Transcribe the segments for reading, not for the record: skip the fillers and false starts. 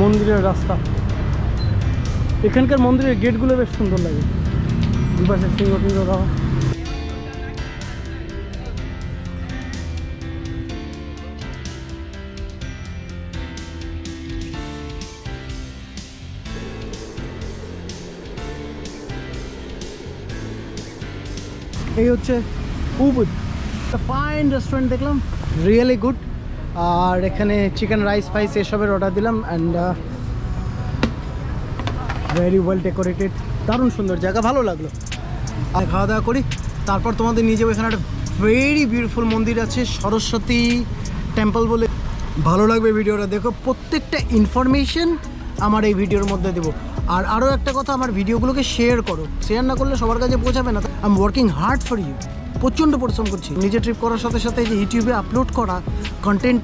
মন্দিরের রাস্তা, এখানকার মন্দিরের গেটগুলো বেশ সুন্দর লাগে, দুপাশে সিংহ টিংহ দেওয়া। এই হচ্ছে উবুদ, ফাইন রেস্টুরেন্ট দেখলাম, রিয়েলি গুড। আর এখানে চিকেন রাইস ফাইস এসবের অর্ডার দিলাম অ্যান্ড ভেরি ওয়েল ডেকোরেটেড, দারুণ সুন্দর জায়গা, ভালো লাগলো। আর খাওয়া দাওয়া করি, তারপর তোমাদের নিয়ে যাবো। এখানে একটা ভেরি বিউটিফুল মন্দির আছে, সরস্বতী টেম্পল বলে। ভালো লাগবে ভিডিওটা দেখো, প্রত্যেকটা ইনফরমেশন আমার এই ভিডিওর মধ্যে দেবো। আর আরও একটা কথা, আমার ভিডিওগুলোকে শেয়ার করো, শেয়ার না করলে সবার কাছে পৌঁছাবে না। I am working hard for you, প্রচণ্ড পরিশ্রম করছি। নিজে ট্রিপ করার সাথে সাথে যে ইউটিউবে আপলোড করা, কন্টেন্ট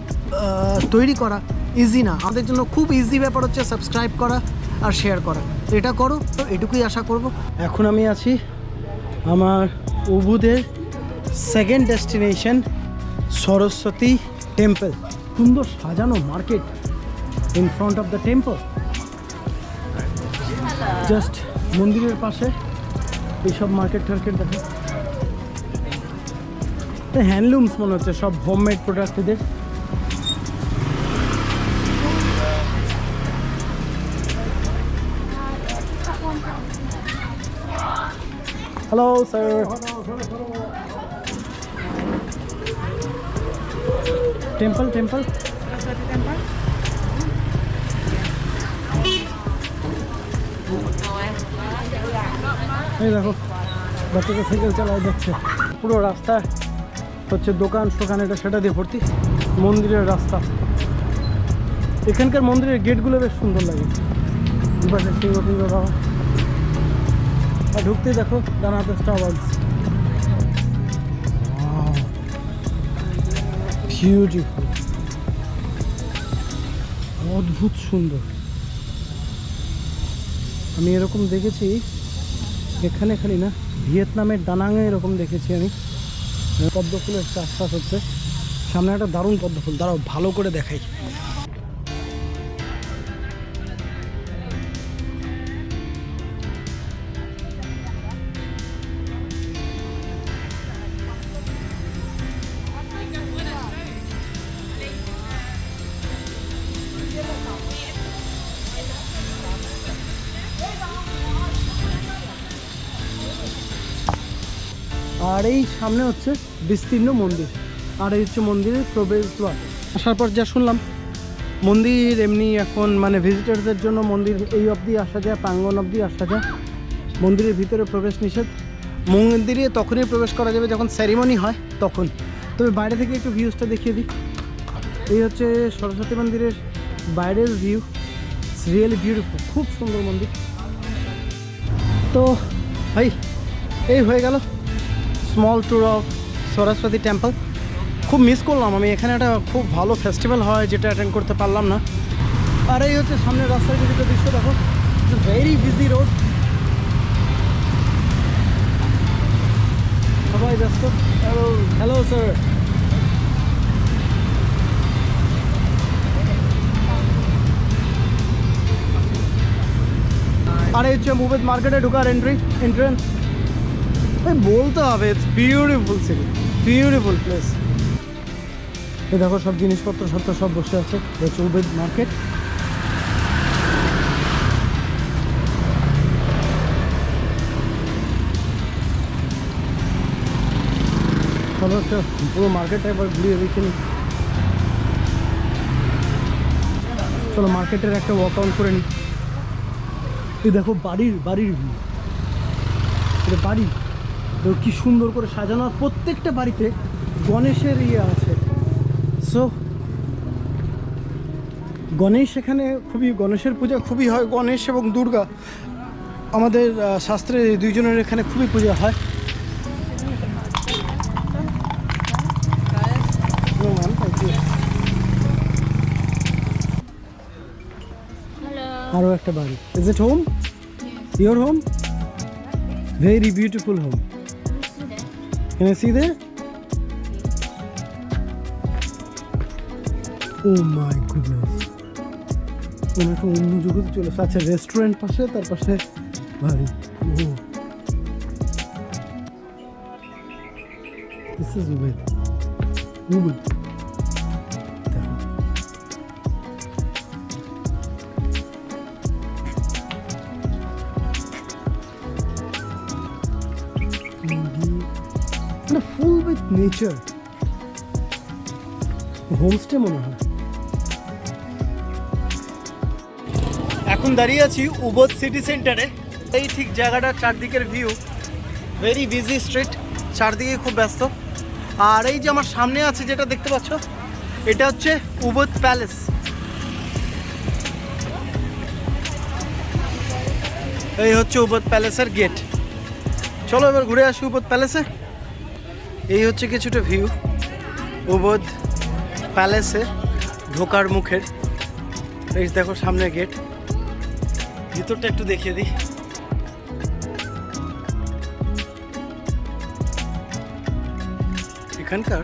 তৈরি করা ইজি না, আমাদের জন্য খুব ইজি ব্যাপার হচ্ছে সাবস্ক্রাইব করা আর শেয়ার করা। তো এটা করো, তো এটুকুই আশা করব। এখন আমি আছি আমার উবুদের সেকেন্ড ডেস্টিনেশন সরস্বতী টেম্পল। সুন্দর সাজানো market in front of the temple, just মন্দিরের পাশে এইসব মার্কেট টার্কেট দেখো। হ্যান্ডলুমস মনে হচ্ছে, সব হোমমেড প্রোডাক্ট এদের। হ্যালো স্যার, টেম্পল টেম্পল এই দেখো, বাচ্চাকে সাইকেল চালায় যাচ্ছে। পুরো রাস্তা হচ্ছে দোকান সোকান, এটা সেটা দিয়ে ভর্তি। মন্দিরের রাস্তা, এখানকার মন্দিরের গেটগুলো বেশ সুন্দর লাগে, দুপাশে সিংহ টিংহ দেওয়া। আর ঢুকতেই দেখো ডানাতে স্টারবাকস, বিউটিফুল, অদ্ভুত সুন্দর। আমি এরকম দেখেছি এখানে, খালি না, ভিয়েতনামের দানাঙে এরকম দেখেছি আমি। পদ্ম ফুলের চাষবাস হচ্ছে, সামনে একটা দারুণ পদ্ম ফুল, দাঁড়াও ভালো করে দেখাই। আর এই সামনে হচ্ছে বিস্তীর্ণ মন্দির, আর এই হচ্ছে মন্দিরের প্রবেশদ্বার। আসার পর যা শুনলাম, মন্দির এমনি এখন মানে ভিজিটারদের জন্য মন্দির এই অবধি আসা যায়, প্রাঙ্গণ অবধি আসা যায়। মন্দিরের ভিতরে প্রবেশ নিষেধ। মন্দিরে তখনই প্রবেশ করা যাবে যখন সেরিমনি হয় তখন। তবে বাইরে থেকে একটু ভিউজটা দেখিয়ে দিই। এই হচ্ছে সরস্বতী মন্দিরের বাইরের ভিউ, ইটস রিয়েলি বিউটিফুল, খুব সুন্দর মন্দির। তো ভাই এই হয়ে গেল small tour of Saraswati temple. খুব মিস করলাম আমি, এখানে একটা খুব ভালো ফেস্টিভ্যাল হয় যেটা অ্যাটেন্ড করতে পারলাম না। আর এই হচ্ছে সামনের রাস্তার কিছু দৃশ্য দেখো, ভেরি বিজি রোড, সবাই ব্যস্ত। হ্যালো হ্যালো স্যার, আর এই হচ্ছে উবুদ মার্কেটে ঢোকার এন্ট্রেন্স। ভাই বলতে হবে, it's beautiful city, beautiful place. এই দেখো সব জিনিসপত্র সব বসে আছে, হচ্ছে উবুদ মার্কেট। চলো একটা পুরো মার্কেটটা একবার ঘুরিয়ে দেখে নিই। চলো মার্কেটের একটা ওয়াক আউট করে নিই। এই দেখো বাড়ির ভিউ, এটা বাড়ি কি সুন্দর করে সাজানো, আর প্রত্যেকটা বাড়িতে গণেশের ইয়ে আছে। সো গণেশ, এখানে খুবই গণেশের পূজা খুবই হয়, গণেশ এবং দুর্গা। আমাদের শাস্ত্রে দুইজনের এখানে খুবই পূজা হয়। আরও একটা বাড়ি। Is it home? Your home? Very beautiful home. Can I see there? Oh my goodness. কোনো একটা অন্য জগতে চলে এসেছে। আচ্ছা, রেস্টুরেন্ট পাশে, তার পাশে বাড়ি। ও, দিস ইজ উবেদ। উবুদ। মানে ফুল উইথ নেচার, হোমস্টে মনে হয়। এখন দাঁড়িয়ে আছি উবুদ সিটি সেন্টারে। এই ঠিক জায়গাটা, চারদিকের ভিউ, ভেরি বিজি স্ট্রিট, চারদিকে খুব ব্যস্ত। আর এই যে আমার সামনে আছে যেটা দেখতে পাচ্ছ, এটা হচ্ছে উবুদ প্যালেস। এই হচ্ছে উবুদ প্যালেসের গেট। চলো এবার ঘুরে আসি উবুদ প্যালেসে। এই হচ্ছে কিছুটা ভিউ উবুদ প্যালেসে ঢোকার মুখের। এই দেখো সামনে গেট, ভিতরটা একটু দেখিয়ে দিই। এখানকার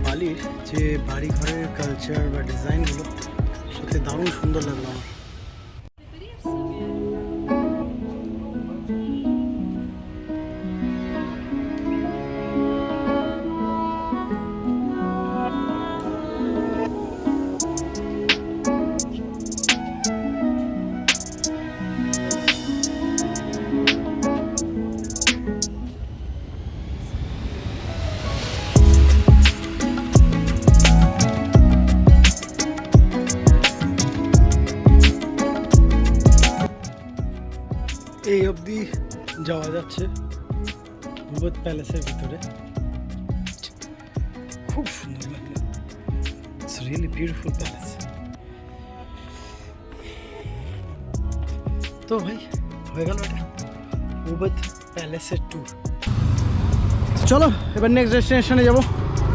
বালির যে বাড়ি ঘরের কালচার বা ডিজাইনগুলো সত্যি দারুণ সুন্দর লাগলো আমার। এই অবধি যাওয়া যাচ্ছে উবুদ প্যালেসের ভিতরে। খুব সুন্দর লাগলো, ইটস রিয়েলি বিউটিফুল প্যালেস। তো ভাই হয়ে গেল এটা উবুদ প্যালেসের ট্যুর। চলো এবার নেক্সট ডেস্টিনেশনে যাবো।